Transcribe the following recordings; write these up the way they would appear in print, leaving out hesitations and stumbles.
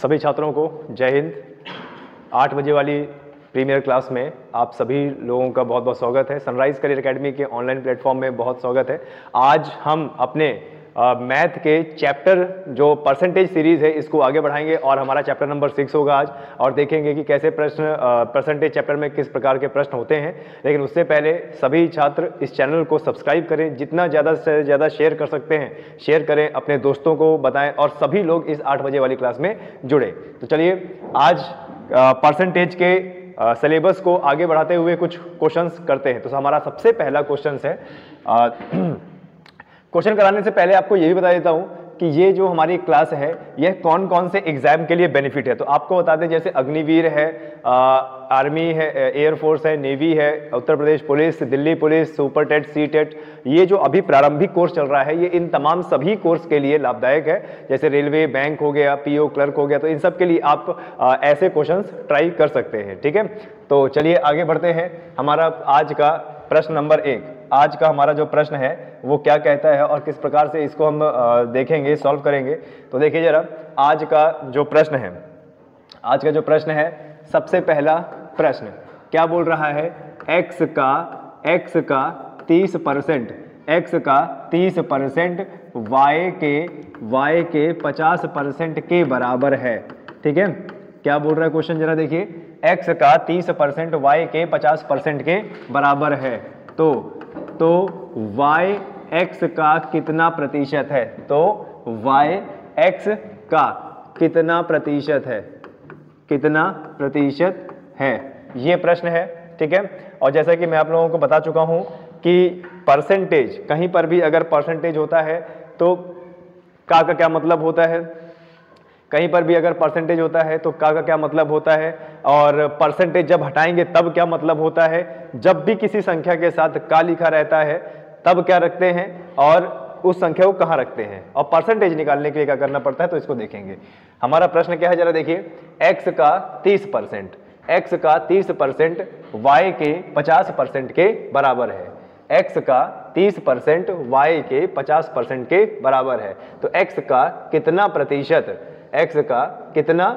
सभी छात्रों को जय हिंद। 8 बजे वाली प्रीमियर क्लास में आप सभी लोगों का बहुत बहुत स्वागत है। सनराइज करियर एकेडमी के ऑनलाइन प्लेटफॉर्म में बहुत स्वागत है। आज हम अपने मैथ के चैप्टर जो परसेंटेज सीरीज़ है इसको आगे बढ़ाएंगे और हमारा चैप्टर नंबर 6 होगा आज, और देखेंगे कि कैसे प्रश्न परसेंटेज चैप्टर में किस प्रकार के प्रश्न होते हैं। लेकिन उससे पहले सभी छात्र इस चैनल को सब्सक्राइब करें, जितना ज़्यादा से ज़्यादा शेयर कर सकते हैं शेयर करें, अपने दोस्तों को बताएं और सभी लोग इस 8 बजे वाली क्लास में जुड़े। तो चलिए आज परसेंटेज के सिलेबस को आगे बढ़ाते हुए कुछ क्वेश्चंस करते हैं। तो हमारा सबसे पहला क्वेश्चन है, क्वेश्चन कराने से पहले आपको ये भी बता देता हूं कि ये जो हमारी क्लास है यह कौन कौन से एग्जाम के लिए बेनिफिट है। तो आपको बता दें, जैसे अग्निवीर है, आर्मी है, एयरफोर्स है, नेवी है, Uttar Pradesh police, Delhi police, super TET, C TET, ये जो अभी प्रारंभिक कोर्स चल रहा है ये इन तमाम सभी कोर्स के लिए लाभदायक है। जैसे रेलवे, बैंक हो गया, पीओ क्लर्क हो गया, तो इन सब के लिए आप ऐसे क्वेश्चंस ट्राई कर सकते हैं। ठीक है, तो चलिए आगे बढ़ते हैं। हमारा आज का प्रश्न नंबर 1, आज का हमारा जो प्रश्न है वो क्या कहता है और किस प्रकार से इसको हम देखेंगे, सॉल्व करेंगे। तो देखिए जरा, आज का जो प्रश्न है, आज का जो प्रश्न है, सबसे पहला प्रश्न क्या बोल रहा है, x का 30%, x का 30% y के 50% के बराबर है। ठीक है, क्या बोल रहा है क्वेश्चन, जरा देखिए, x का 30% y के 50% के बराबर है। तो y x का कितना प्रतिशत है, तो y x का कितना प्रतिशत है, कितना प्रतिशत है, ये प्रश्न है। ठीक है, और जैसा कि मैं आप लोगों को बता चुका हूं कि परसेंटेज, कहीं पर भी अगर परसेंटेज होता है तो का क्या मतलब होता है, कहीं पर भी अगर परसेंटेज होता है तो का क्या मतलब होता है, और परसेंटेज जब हटाएंगे तब क्या मतलब होता है। जब भी किसी संख्या के साथ का लिखा रहता है तब क्या रखते हैं और उस संख्या को कहाँ रखते हैं, और परसेंटेज निकालने के लिए क्या करना पड़ता है, तो इसको देखेंगे। हमारा प्रश्न क्या है, जरा देखिए, x का 30%, x का 30% y के 50% के बराबर है। x का 30% y के 50% के बराबर है। तो x का कितना प्रतिशत, x का कितना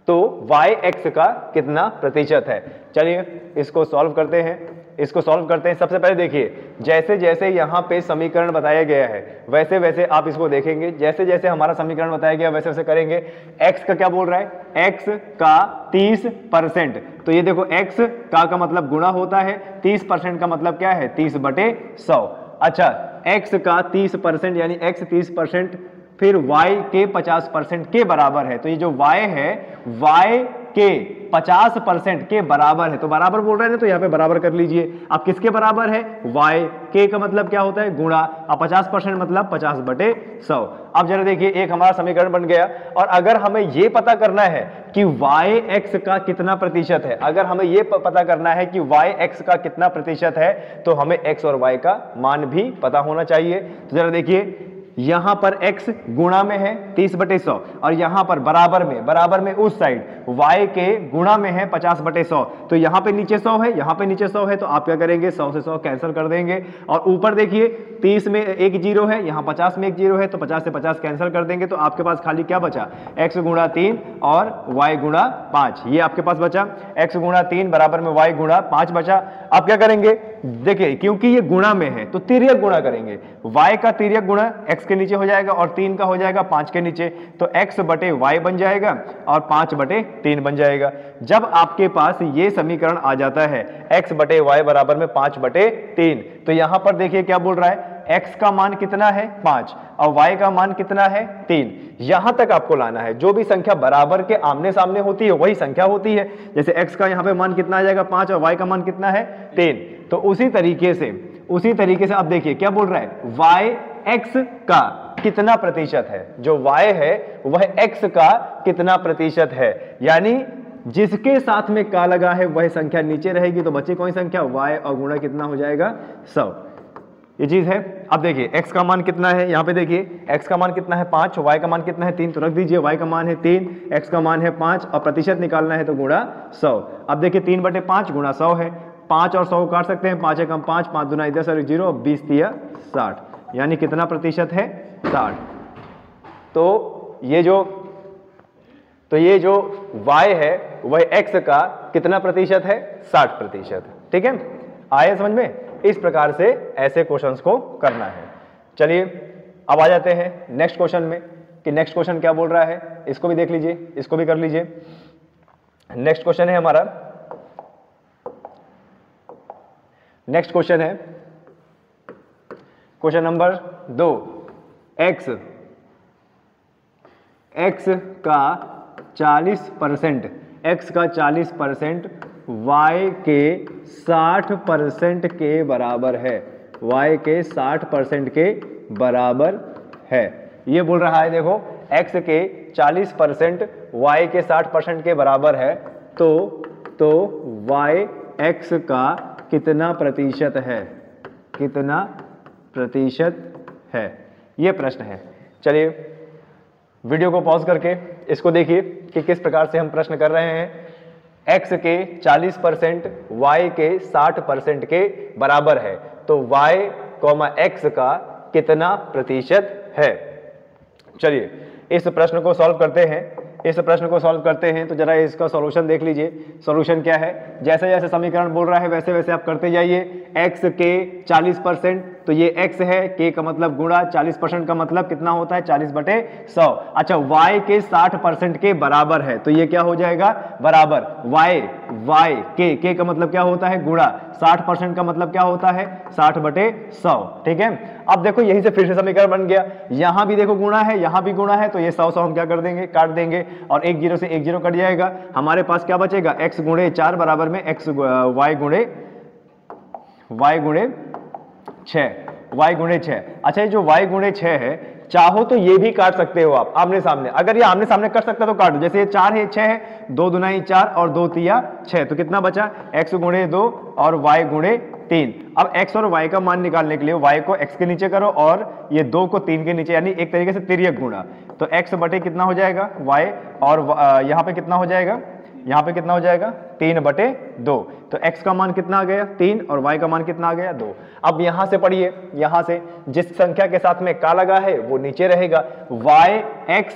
तो y x का कितना प्रतिशत है। चलिए इसको सॉल्व करते हैं, इसको सॉल्व करते हैं। सबसे पहले देखिए, जैसे जैसे यहाँ पे समीकरण बताया गया है वैसे वैसे आप इसको देखेंगे, जैसे जैसे हमारा समीकरण बताया गया वैसे वैसे करेंगे। x का क्या बोल रहा है, x का 30%, तो ये देखो x का मतलब गुणा होता है, 30% का मतलब क्या है, 30/100। अच्छा, x का 30% यानी x 30% फिर y के 50% के बराबर है। तो ये जो y है y के 50% के बराबर है, तो बराबर बोल रहे हैं तो यहाँ पे बराबर कर लीजिए। अब किसके बराबर है, y के का मतलब क्या होता है, गुणा, अब 50% मतलब 50/100। अब जरा देखिए, एक हमारा समीकरण बन गया। और अगर हमें ये पता करना है कि y x का कितना प्रतिशत है, अगर हमें ये पता करना है कि y x का कितना प्रतिशत है, तो हमें x और y का मान भी पता होना चाहिए। तो जरा देखिए, यहां पर x गुणा में है 30/100 और यहां पर बराबर में उस साइड y के गुणा में है 50/100। तो यहां पे नीचे 100 है, यहां पे नीचे 100 है, तो आप क्या करेंगे, 100 से 100 कैंसिल कर देंगे। और ऊपर देखिए, 30 में एक जीरो है, यहां 50 में एक जीरो है, तो 50 से 50 कैंसिल कर देंगे। तो आपके पास खाली क्या बचा, x गुणा 3 और y गुणा 5, ये आपके पास बचा। x गुणा 3 बराबर में y गुणा 5 बचा। अब क्या करेंगे, देखिए क्योंकि ये गुणा में है तो तिर्यक गुणा करेंगे, y का तिर्यक गुणा x के नीचे हो जाएगा और 3 का हो जाएगा 5 के नीचे, तो x बटे y बन जाएगा और 5/3 बन जाएगा। जब आपके पास ये समीकरण आ जाता है x बटे y बराबर में 5/3, तो यहां पर देखिए क्या बोल रहा है, x का मान कितना है 5 और y का मान कितना है 3। यहां तक आपको लाना है, जो भी संख्या बराबर के आमने सामने होती है वही संख्या होती है। जैसे x का यहां पे मान कितना आ जाएगा 5 और y का मान कितना है 3, तो उसी तरीके से आप देखिए क्या बोल रहा है, y x का कितना प्रतिशत है, जो y है वह x का कितना प्रतिशत है, यानी जिसके साथ में का लगा है वह संख्या नीचे रहेगी, तो बची कौन संख्या, y और गुणा कितना हो जाएगा 100। ये चीज है। अब देखिए x का मान कितना है, यहाँ पे देखिए x का मान कितना है 5, y का मान कितना है 3, तो रख दीजिए y का मान है 3, x का मान है 5 और प्रतिशत निकालना है तो गुणा 100। अब देखिए 3/5 गुणा 100 है, 5 और 100 को काट सकते हैं, 5 एकम 5, 5 दूना 10 और 0, 20 3 60, यानी कितना प्रतिशत है 60। तो ये जो y है वह x का कितना प्रतिशत है? 60%। ठीक है, आए समझ में? इस प्रकार से ऐसे क्वेश्चंस को करना है। चलिए अब आ जाते हैं नेक्स्ट क्वेश्चन में कि नेक्स्ट क्वेश्चन क्या बोल रहा है। इसको भी देख लीजिए, इसको भी कर लीजिए। नेक्स्ट क्वेश्चन है हमारा, नेक्स्ट क्वेश्चन है क्वेश्चन नंबर 2। x का 40%, x का 40% y के 60% के बराबर है, y के 60% के बराबर है। ये बोल रहा है देखो x के 40% y के 60% के बराबर है, तो y x का कितना प्रतिशत है? कितना प्रतिशत है? ये प्रश्न है। चलिए वीडियो को पॉज करके इसको देखिए कि किस प्रकार से हम प्रश्न कर रहे हैं। x के 40% y के 60% के बराबर है, तो y, x का कितना प्रतिशत है? चलिए इस प्रश्न को सॉल्व करते हैं। इस प्रश्न को सॉल्व करते हैं तो जरा इसका सॉल्यूशन देख लीजिए। सॉल्यूशन क्या है? जैसे जैसे समीकरण बोल रहा है वैसे वैसे आप करते जाइए। x के 40%, तो ये x है, k का मतलब गुणा, 40% का मतलब कितना होता है? 40/100। अच्छा, y के 60% के बराबर है, तो ये क्या हो जाएगा? बराबर y k का मतलब क्या होता है? गुणा, 60% का मतलब क्या होता है? 60/100। ठीक है, अब देखो यहीं से फिर से समीकरण बन गया। यहां भी देखो गुणा है, यहां भी गुणा है, तो ये 100 हम क्या कर देंगे? काट देंगे, और 1 0 से 1 0 कट जाएगा। हमारे पास क्या बचेगा? x गुणे 4 बराबर में y गुणे 6। अच्छा, ये जो y गुणे 6 है, चाहो तो ये भी काट सकते हो आप आमने सामने। अगर ये आमने सामने कट सकता तो काट दो। जैसे ये 4 है, 6 है, 2 दूनी 4 और 2 तिया 6, तो कितना बचा? x गुणे 2 और y गुणे 3। अब x और y का मान निकालने के लिए y को x के नीचे करो और ये 2 को 3 के नीचे, यानी एक तरीके से तिर्यक गुणा। तो x बटे कितना हो जाएगा? y, और यहाँ पे कितना हो जाएगा? यहाँ पे कितना हो जाएगा? 3/2। तो x का मान कितना आ गया? 3, और y का मान कितना आ गया? 2। अब यहां से पढ़िए, यहां से जिस संख्या के साथ में का लगा है वो नीचे रहेगा। yx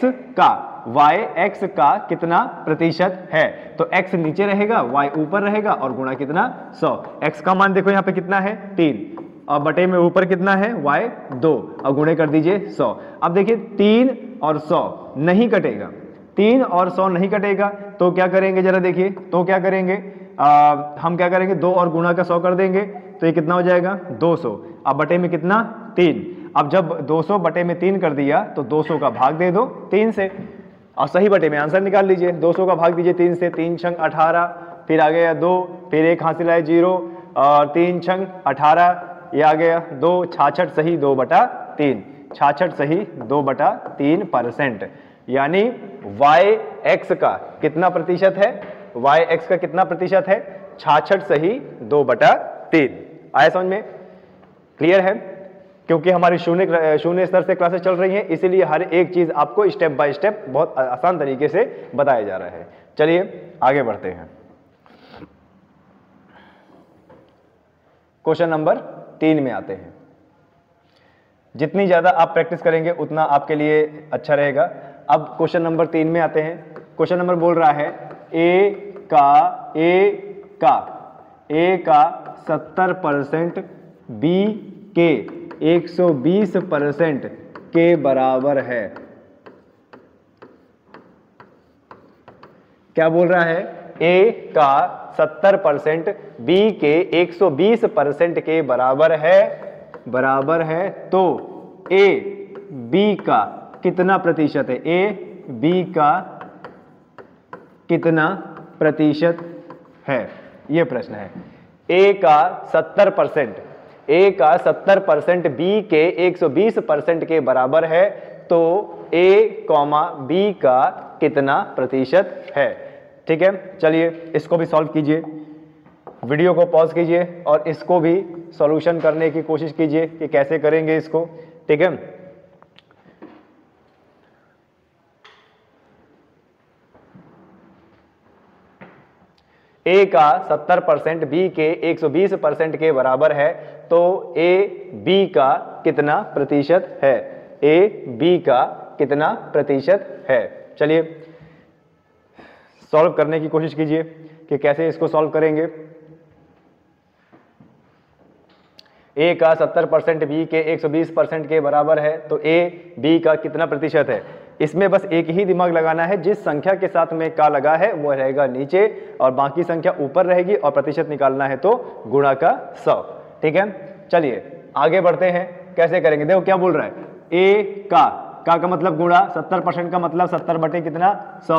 का कितना प्रतिशत है? तो x नीचे रहेगा, y ऊपर रहेगा, और गुणा कितना? 100। x का मान देखो यहाँ पे कितना है? 3, और बटे में ऊपर कितना है? y 2, और गुणे कर दीजिए 100। अब देखिए 3 और 100 नहीं कटेगा, 3 और 100 नहीं कटेगा, तो क्या करेंगे? जरा देखिए, तो क्या करेंगे? हम क्या करेंगे? 2 और गुणा का 100 कर देंगे, तो ये कितना हो जाएगा? 200। अब बटे में कितना? 3। अब जब 200 बटे में 3 कर दिया तो 200 का भाग दे दो 3 से, और सही बटे में आंसर निकाल लीजिए। 200 का भाग दीजिए 3 से, 3 छंग 18, फिर आ गया 2, फिर 1 हासिल है 0, और 3 छंग 18, ये आ गया 2, 66 सही 2/3, 66 सही 2/3%। यानी yx का कितना प्रतिशत है? yx का कितना प्रतिशत है? 66 सही 2/3। आया समझ में? क्लियर है? क्योंकि हमारी शून्य स्तर से क्लासेस चल रही हैं, इसीलिए हर एक चीज आपको स्टेप बाय स्टेप बहुत आसान तरीके से बताया जा रहा है। चलिए आगे बढ़ते हैं। क्वेश्चन नंबर 3 में आते हैं। जितनी ज्यादा आप प्रैक्टिस करेंगे उतना आपके लिए अच्छा रहेगा। अब क्वेश्चन नंबर 3 में आते हैं। क्वेश्चन नंबर बोल रहा है a का 70% b के 120% के बराबर है। क्या बोल रहा है? a का 70% b के 120% के बराबर है, तो a b का कितना प्रतिशत है? a b का कितना प्रतिशत है? यह प्रश्न है। a का 70% b के 120% के बराबर है, तो a, b का कितना प्रतिशत है? ठीक है, चलिए इसको भी सॉल्व कीजिए। वीडियो को पॉज कीजिए और इसको भी सॉल्यूशन करने की कोशिश कीजिए कि कैसे करेंगे इसको। ठीक है, a का 70% b के 120% के बराबर है, तो a b का कितना प्रतिशत है? a b का कितना प्रतिशत है। चलिए सॉल्व करने की कोशिश कीजिए कि कैसे इसको सॉल्व करेंगे। ए का 70% बी के 120% के बराबर है, तो ए बी का कितना प्रतिशत है। इसमें बस एक ही दिमाग लगाना है, जिस संख्या के साथ में का लगा है वो रहेगा नीचे और बाकी संख्या ऊपर रहेगी, और प्रतिशत निकालना है तो गुणा का 100। ठीक है, चलिए आगे बढ़ते हैं। कैसे करेंगे, देखो क्या बोल रहा है, ए का मतलब गुणा 70% का मतलब 70 बटे कितना 100,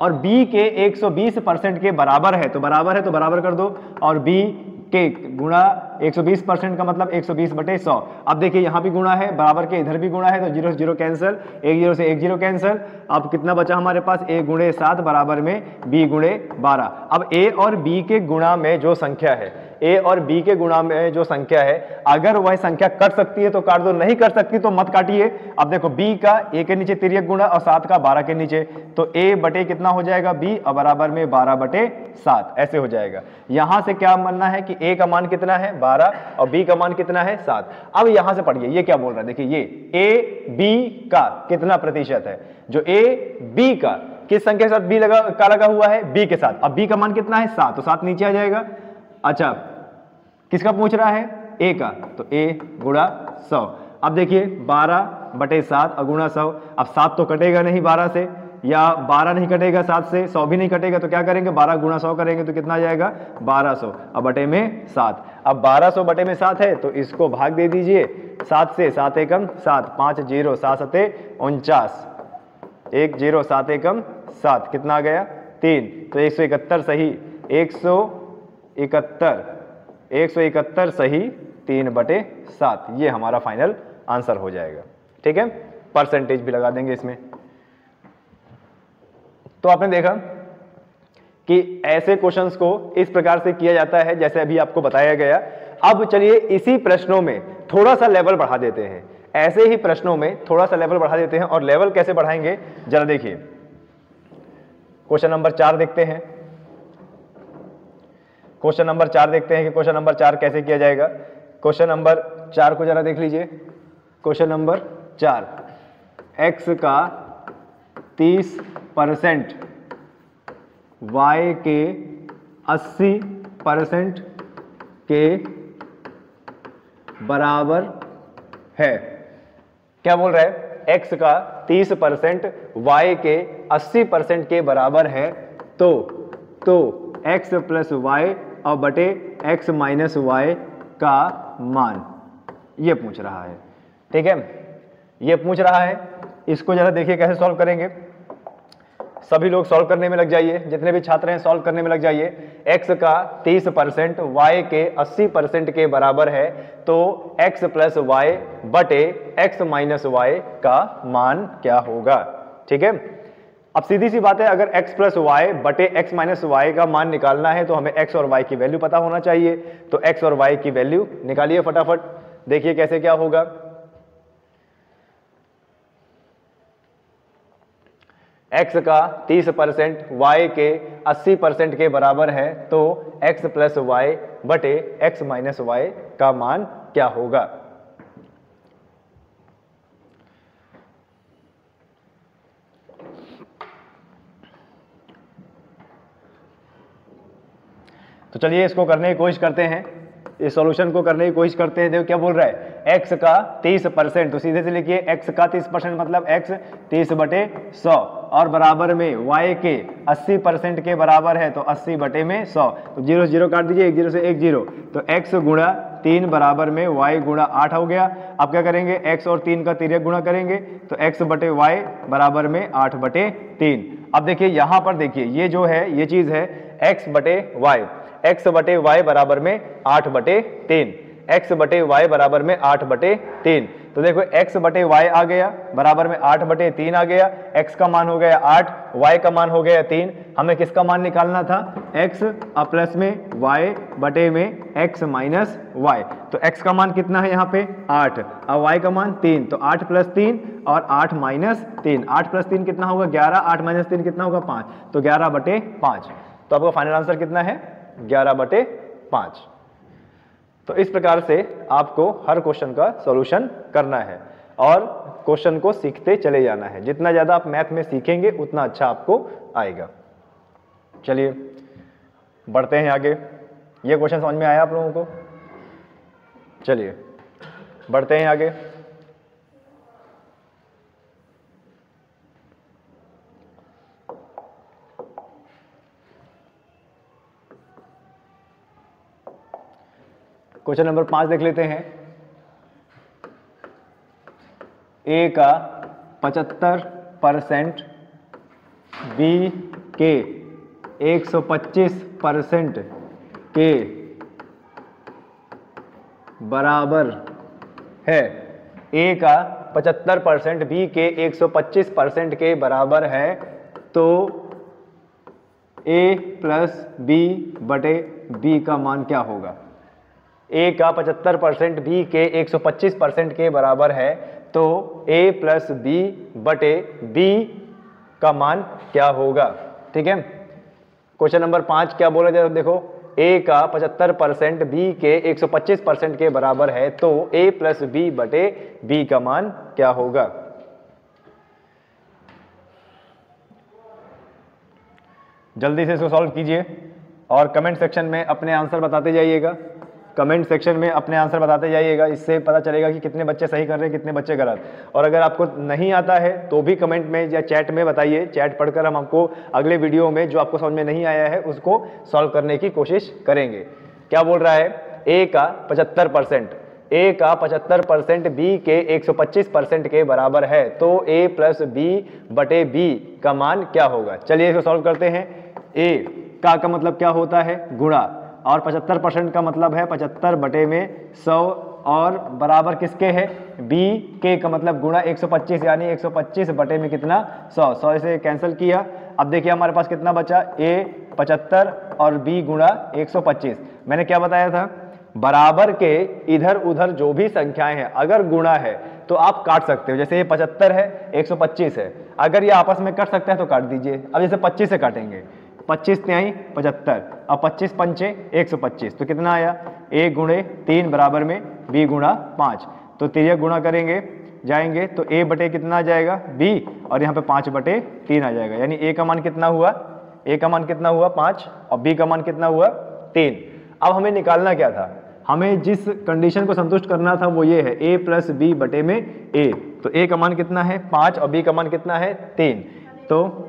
और बी के 120% के बराबर है तो बराबर कर दो, और बी के गुणा 120% का मतलब 120 बटे 100। अब देखिए यहाँ भी गुणा है, बराबर के इधर भी गुणा है, तो 0 से 0 कैंसिल, 1 0 से 1 0 कैंसिल। अब कितना बचा हमारे पास, a गुणे 7 बराबर में b गुणे 12। अब a और b के गुणा में जो संख्या है, a और b के गुणा में जो संख्या है, अगर वह संख्या कट सकती है तो काट दो, नहीं कट सकती तो मत काटिए। अब देखो b का a के नीचे तिर्यक गुणा और 7 का 12 के नीचे, तो a बटे कितना हो जाएगा b, और बराबर में 12 बटे 7 ऐसे हो जाएगा। यहां से क्या मानना है कि a का मान कितना है 12 और b का मान कितना है 7। अब यहां से पढ़िए ये क्या बोल रहा है, देखिए ये a b का कितना प्रतिशत है, जो a b का किस संख्या के साथ b लगा हुआ है, b के साथ। अब b का मान कितना है 7, तो 7 नीचे आ जाएगा। अच्छा किसका पूछ रहा है, a का, तो a गुणा 100। अब देखिए 12 बटे 7 और गुणा 100। अब 7 तो कटेगा नहीं 12 से, या 12 नहीं कटेगा 7 से, 100 भी नहीं कटेगा, तो क्या करेंगे 12 गुणा 100 करेंगे तो कितना आ जाएगा 1200, अब बटे में 7। अब 1200 बटे में 7 है तो इसको भाग दे दीजिए 7 से, 7 एकम 7, 5 0 7 सते 49, 1 0 7 एकम 7, कितना आ गया 3, तो 171 सही, 171 सही 3 बटे 7, ये हमारा फाइनल आंसर हो जाएगा। ठीक है, परसेंटेज भी लगा देंगे इसमें। तो आपने देखा कि ऐसे क्वेश्चंस को इस प्रकार से किया जाता है जैसे अभी आपको बताया गया। अब चलिए इसी प्रश्नों में थोड़ा सा लेवल बढ़ा देते हैं, ऐसे ही प्रश्नों में थोड़ा सा लेवल बढ़ा देते हैं। और लेवल कैसे बढ़ाएंगे जरा देखिए, क्वेश्चन नंबर 4 देखते हैं। क्वेश्चन नंबर 4 देखते हैं कि क्वेश्चन नंबर 4 कैसे किया जाएगा। क्वेश्चन नंबर 4 को जरा देख लीजिए। क्वेश्चन नंबर 4, x का 30% y के 80% के बराबर है। क्या बोल रहा है, x का 30% y के 80% के बराबर है, तो x प्लस वाई और बटे x माइनस वाई का मान, ये पूछ रहा है। ठीक है, ये पूछ रहा है। इसको जरा देखिए कैसे सॉल्व करेंगे। सभी लोग सॉल्व करने में लग जाइए, जितने भी छात्र हैं सॉल्व करने में लग जाइए। x का 30% y के 80% के बराबर है, तो x प्लस वाई बटे x माइनस वाई का मान क्या होगा। ठीक है, अब सीधी सी बात है, अगर x प्लस वाई बटे x माइनस वाई का मान निकालना है तो हमें x और y की वैल्यू पता होना चाहिए। तो x और y की वैल्यू निकालिए फटाफट, देखिए कैसे क्या होगा। x का 30% y के 80% के बराबर है, तो x प्लस वाई बटे x माइनस वाई का मान क्या होगा। तो चलिए इसको करने की कोशिश करते हैं, इस सॉल्यूशन को करने की कोशिश करते हैं। देखो क्या बोल रहा है, x का 30%, तो सीधे से लिखिए x का 30% मतलब x 30 बटे 100 और बराबर में y के 80% के बराबर है, तो 80 बटे में 100, तो 0 से 0 काट दीजिए, 1 0 से 1 0, तो x गुणा 3 बराबर में y गुणा 8 हो गया। अब क्या करेंगे, x और 3 का तिर्यक गुणा करेंगे, तो x बटे y बराबर में 8 बटे 3। अब देखिए यहाँ पर देखिए ये जो है ये चीज है x बटे y, x बटे y बराबर में 8 बटे 3, x बटे y बराबर में 8 बटे 3। तो देखो x बटे y आ गया बराबर में 8 बटे 3 आ गया, x का मान हो गया 8, y का मान हो गया 3। हमें किसका मान निकालना था, x प्लस में y बटे में x माइनस y। तो x का मान कितना है यहाँ पे 8 और y का मान 3, तो 8 प्लस 3 और 8 माइनस 3, 8 प्लस 3 कितना होगा 11, 8 माइनस 3 कितना होगा 5, तो 11 बटे 5। तो आपका फाइनल आंसर कितना है 11 बटे 5। तो इस प्रकार से आपको हर क्वेश्चन का सॉल्यूशन करना है। और क्वेश्चन को सीखते चले जाना है। जितना ज़्यादा आप मैथ में सीखेंगे उतना अच्छा आपको आएगा। चलिए बढ़ते हैं आगे। ये क्वेश्चन समझ में आया आप लोगों को? चलिए बढ़ते हैं आगे। क्वेश्चन नंबर 5 देख लेते हैं। ए का 75% बी के 125% के बराबर है। ए का 75% बी के 125% के बराबर है, तो ए प्लस बी बटे बी का मान क्या होगा? ए का 75% बी के 125% के बराबर है, तो ए प्लस बी बटे बी का मान क्या होगा? ठीक है, क्वेश्चन नंबर 5 क्या बोला जाए? देखो, ए का 75% बी के 125% के बराबर है, तो ए प्लस बी बटे बी का मान क्या होगा? जल्दी से इसको सॉल्व कीजिए और कमेंट सेक्शन में अपने आंसर बताते जाइएगा। कमेंट सेक्शन में अपने आंसर बताते जाइएगा, इससे पता चलेगा कि कितने बच्चे सही कर रहे हैं, कितने बच्चे गलत। और अगर आपको नहीं आता है तो भी कमेंट में या चैट में बताइए। चैट पढ़कर हम आपको अगले वीडियो में जो आपको समझ में नहीं आया है उसको सॉल्व करने की कोशिश करेंगे। क्या बोल रहा है? ए का 75%, ए का 75% बी के 125% के बराबर है, तो ए प्लस बी बटे बी का मान क्या होगा? चलिए इसको सॉल्व करते हैं। ए का मतलब क्या होता है? गुणा, और 75% का मतलब है 75 बटे में 100, और बराबर किसके है? बी के का मतलब गुणा 125, यानी 125 बटे में कितना? 100। 100 से कैंसिल किया। अब देखिए हमारे पास कितना बचा? ए 75 और बी गुणा 125। मैंने क्या बताया था? बराबर के इधर उधर जो भी संख्याएं हैं अगर गुणा है तो आप काट सकते हो। जैसे ये 75 है, 125 है, अगर ये आपस में कट सकता है तो काट दीजिए। अब जैसे 25 से काटेंगे, 25 तिहाई 75, अब 25 पंचे 125, तो कितना आया? ए गुणे 3 बराबर में बी गुणा 5। तो तिर्यक गुणा करेंगे जाएंगे तो ए बटे कितना आ जाएगा? बी, और यहाँ पे 5 बटे 3 आ जाएगा। यानी ए का मान कितना हुआ? ए का मान कितना हुआ? 5, और बी का मान कितना हुआ? 3। अब हमें निकालना क्या था? हमें जिस कंडीशन को संतुष्ट करना था वो ये है, ए प्लस बी बटे में ए। तो ए का मान कितना है? 5, और बी का मान कितना है? 3। तो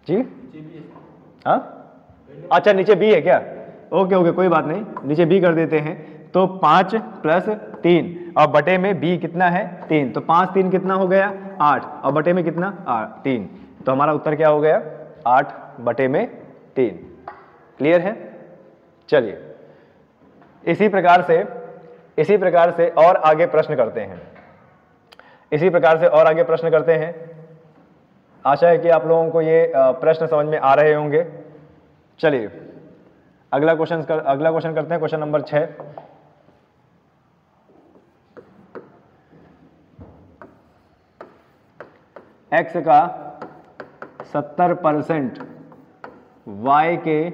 जी हाँ, अच्छा नीचे बी है क्या? ओके ओके, कोई बात नहीं, नीचे बी कर देते हैं। तो 5 प्लस 3, और बटे में बी कितना है? 3। तो 5 3 कितना हो गया? 8, और बटे में कितना? 3। तो हमारा उत्तर क्या हो गया? 8 बटे में 3। क्लियर है? चलिए इसी प्रकार से और आगे प्रश्न करते हैं। इसी प्रकार से और आगे प्रश्न करते हैं। आशा है कि आप लोगों को ये प्रश्न समझ में आ रहे होंगे। चलिए अगला क्वेश्चन करते हैं। Question number 6। एक्स का 70% वाई के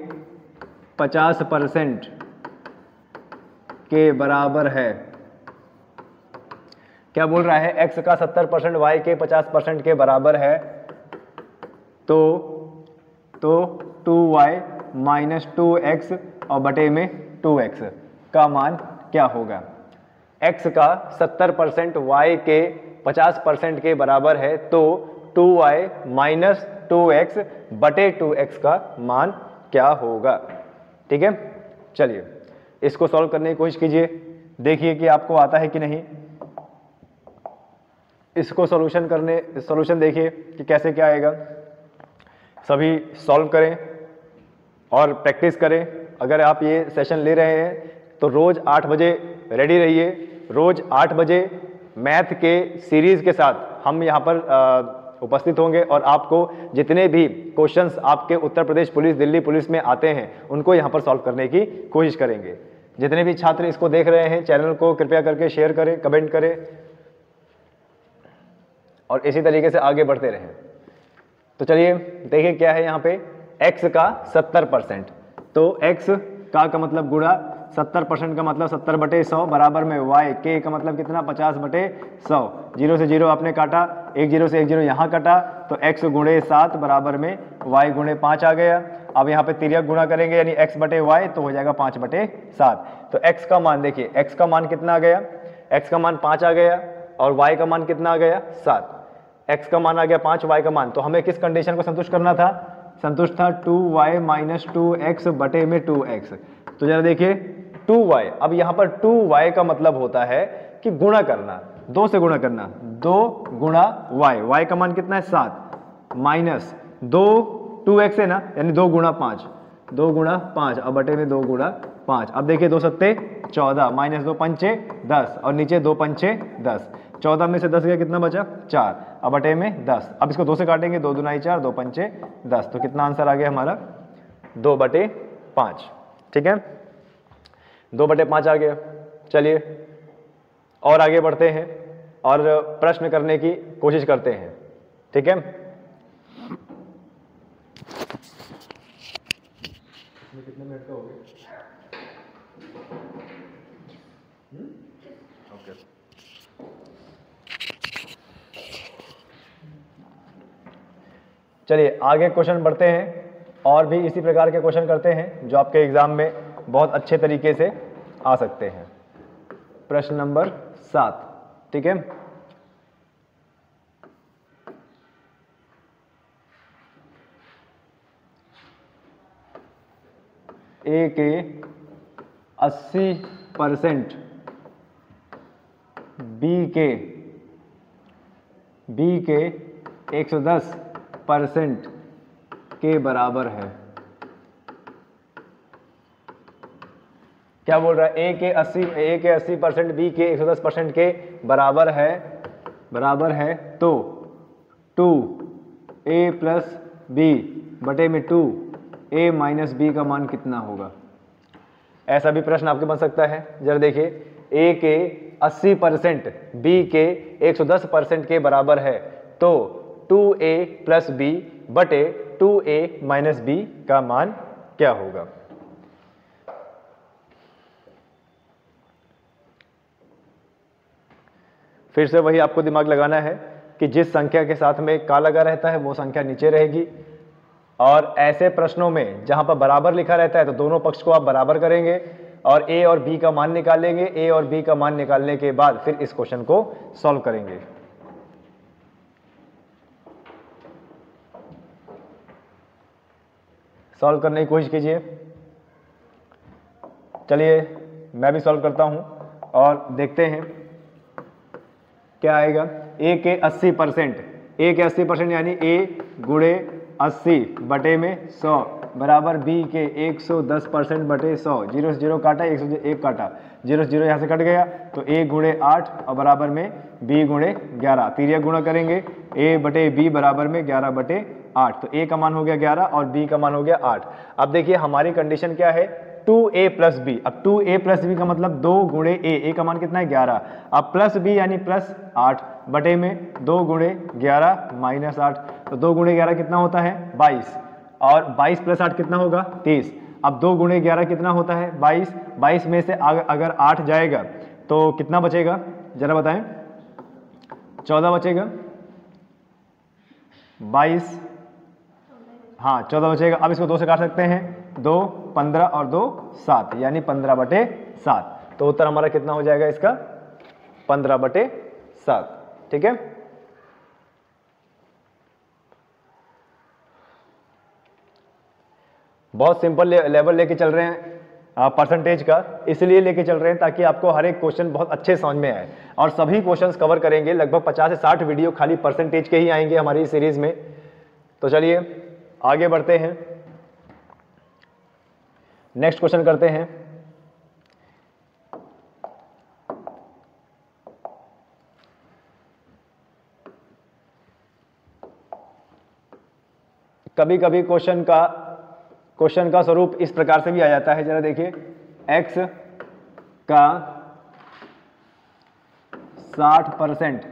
50% के बराबर है। क्या बोल रहा है? एक्स का 70% वाई के 50% के बराबर है, तो 2y माइनस 2x और बटे में 2x का मान क्या होगा? x का 70% y के 50% के बराबर है, तो 2y माइनस 2x बटे 2x का मान क्या होगा? ठीक है, चलिए इसको सॉल्व करने की कोशिश कीजिए, देखिए कि आपको आता है कि नहीं। इसको सॉल्यूशन देखिए कि कैसे क्या आएगा। सभी सॉल्व करें और प्रैक्टिस करें। अगर आप ये सेशन ले रहे हैं तो रोज़ 8 बजे रेडी रहिए। रोज़ 8 बजे मैथ के सीरीज़ के साथ हम यहाँ पर उपस्थित होंगे और आपको जितने भी क्वेश्चंस आपके उत्तर प्रदेश पुलिस, दिल्ली पुलिस में आते हैं उनको यहाँ पर सॉल्व करने की कोशिश करेंगे। जितने भी छात्र इसको देख रहे हैं चैनल को कृपया करके शेयर करें, कमेंट करें और इसी तरीके से आगे बढ़ते रहें। तो चलिए देखिए क्या है यहाँ पे। x का 70%, तो x का मतलब गुणा 70% का मतलब 70/100 बराबर में y, k का मतलब कितना 50/100। 0 से 0 आपने काटा, 1 0 से 1 0 यहाँ कटा, तो x गुणे 7 बराबर में y गुणे 5 आ गया। अब यहाँ पे तिर्यक गुणा करेंगे यानी x/y तो हो जाएगा 5/7। तो x का मान देखिए, x का मान कितना आ गया, x का मान 5 आ गया और y का मान कितना आ गया 7। x का मान आ गया 5, y का मान, तो हमें किस कंडीशन को संतुष्ट करना था, संतुष्ट था 2y - 2x बटे में 2x। तो जरा देखिए 2y, अब यहाँ पर 2y का मतलब होता है कि गुणा करना, 2 से गुणा करना, 2 गुणा y, y का मान कितना है 7 माइनस 2x है ना, यानी 2 गुणा 5, 2 गुणा 5 अब बटे में 2 गुणा 5। अब देखिए 2 सत्ते 14 माइनस 2 पंचे 10 और नीचे 2 पंचे 10, 14 में से 10 गया कितना बचा 4, अब बटे में 10। अब इसको 2 से काटेंगे, 2 दूना 4, 2 पंचे 10, तो कितना आंसर आ गया हमारा 2/5। ठीक है, 2/5 आ गया। चलिए और आगे बढ़ते हैं और प्रश्न करने की कोशिश करते हैं। ठीक है, कितने मिनट का हो गया? ओके, चलिए आगे क्वेश्चन बढ़ते हैं और भी इसी प्रकार के क्वेश्चन करते हैं जो आपके एग्जाम में बहुत अच्छे तरीके से आ सकते हैं। प्रश्न नंबर 7। ठीक है, ए के 80%, बी के 110% के बराबर है। क्या बोल रहा है, ए के 80%, बी के 110% के बराबर है, तो 2a + b बटे में 2a - b का मान कितना होगा। ऐसा भी प्रश्न आपके बन सकता है। जरा देखिए, a के 80%, b के 110% के बराबर है, तो 2a + b बटे 2a - b का मान क्या होगा। फिर से वही आपको दिमाग लगाना है कि जिस संख्या के साथ में का लगा रहता है वो संख्या नीचे रहेगी, और ऐसे प्रश्नों में जहां पर बराबर लिखा रहता है तो दोनों पक्ष को आप बराबर करेंगे और a और b का मान निकालेंगे। a और b का मान निकालने के बाद फिर इस क्वेश्चन को सॉल्व करेंगे। सॉल्व करने की कोशिश कीजिए। चलिए मैं भी सॉल्व करता हूं और देखते हैं क्या आएगा। a के 80% यानी a गुणे 80 बटे में 100 बराबर b के 110% बटे 100। 0 से 0 काटा, 1 काटा, 0 से 0 यहाँ से कट गया, तो a गुणे 8 और बराबर में b गुणे 11। तिर्यक गुणा करेंगे, a बटे b बराबर में 11/8, तो a का मान हो गया 11 और b का मान हो गया 8। अब देखिए हमारी कंडीशन क्या है, 2a + b। अब 2a + b का मतलब 2 गुणे a का मान कितना है 11, अब प्लस b यानी +8 बटे में 2 गुणे 11 - 8, तो 2 गुणे 11 कितना होता है 22, और 22 + 8 कितना होगा 30। अब 2 गुणे 11 कितना होता है 22, 22 में से अगर 8 जाएगा तो कितना बचेगा जरा बताएं, 14 बचेगा, 22, हाँ 14 बचेगा। अब इसको 2 से काट सकते हैं, 2 15 और 2 7 यानी 15/7। तो उत्तर हमारा कितना हो जाएगा इसका 15/7। ठीक है, बहुत सिंपल लेवल लेके चल रहे हैं परसेंटेज का, इसलिए लेके चल रहे हैं ताकि आपको हर एक क्वेश्चन बहुत अच्छे समझ में आए, और सभी क्वेश्चंस कवर करेंगे। लगभग 50 से 60 वीडियो खाली परसेंटेज के ही आएंगे हमारी सीरीज में। तो चलिए आगे बढ़ते हैं, नेक्स्ट क्वेश्चन करते हैं। कभी कभी क्वेश्चन का स्वरूप इस प्रकार से भी आ जाता है। जरा देखिए, x का 60%,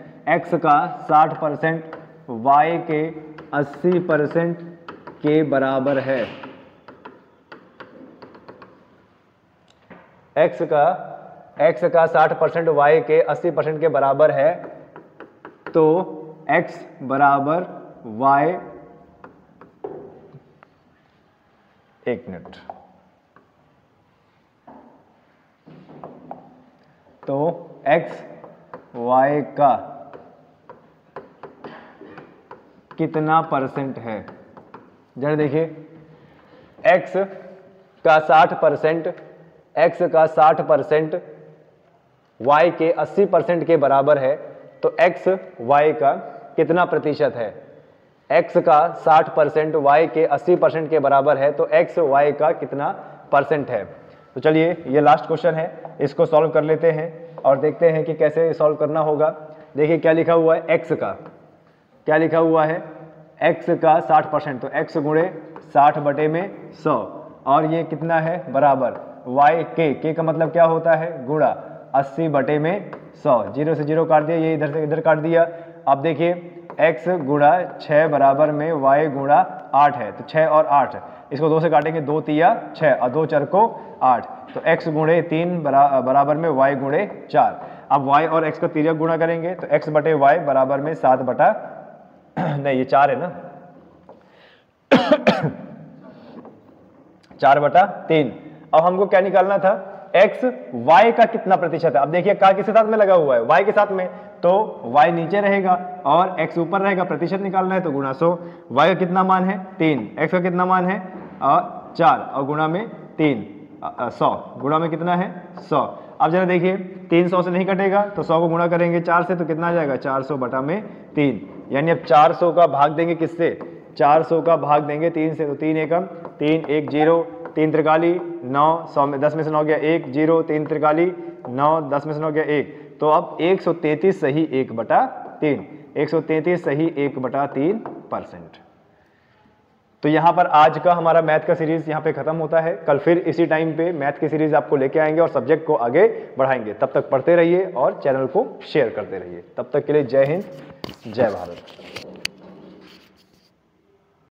y के 80% के बराबर है। x का 60% y के 80% के बराबर है, तो x बराबर y, एक मिनट, तो x y का कितना परसेंट है। जरा देखिए, x का 60%, x का 60% y के 80% के बराबर है, तो x y का कितना प्रतिशत है। x का 60% y के 80% के बराबर है, तो x y का कितना परसेंट है। तो चलिए ये लास्ट क्वेश्चन है, इसको सॉल्व कर लेते हैं और देखते हैं कि कैसे सॉल्व करना होगा। देखिए क्या लिखा हुआ है, x का क्या लिखा हुआ है, x का 60%, तो x गुणे 60 बटे में 100, और ये कितना है बराबर y के का मतलब क्या होता है, गुणा 80 बटे में 100, 0 से 0 काट दिया, ये इधर से इधर काट दिया। अब देखिए x गुणा 6 बराबर में y गुणा 8 है, तो 6 और 8, इसको 2 से काटेंगे, 2 तिया 6 और 2 चर को 8, तो x गुणे 3 बराबर में y गुणे 4। अब y और x का तिर्यक गुणा करेंगे, तो x बटे y बराबर में 7 बटा नहीं, ये 4 है ना 4 बटा 3। अब हमको क्या निकालना था, x y का कितना प्रतिशत है। अब देखिए का किसके साथ में लगा हुआ है, y के साथ में, तो y नीचे रहेगा और x ऊपर रहेगा, प्रतिशत निकालना है तो गुणा 100। y का कितना मान है 3, x का कितना मान है 4 और गुणा में 3, 100, गुणा में कितना है 100। अब जरा देखिए 300 से नहीं कटेगा, तो 100 को गुणा करेंगे 4 से, तो कितना आ जाएगा 400 बटा में 3, यानी अब 400 का भाग देंगे किससे, 400 का भाग देंगे 3 से, तो 3 एकम 3, 1 0, 3 त्रिकाली 9, 100 में 10 में से 9 गया 1, 0, 3 त्रिकाली 9, 10 में से 9 गया 1, तो अब 133 सही 1 बटा 3, 133 सही 1 बटा 3%। तो यहाँ पर आज का हमारा मैथ का सीरीज यहाँ पे खत्म होता है। कल फिर इसी टाइम पे मैथ की सीरीज आपको लेके आएंगे और सब्जेक्ट को आगे बढ़ाएंगे। तब तक पढ़ते रहिए और चैनल को शेयर करते रहिए। तब तक के लिए जय हिंद, जय भारत।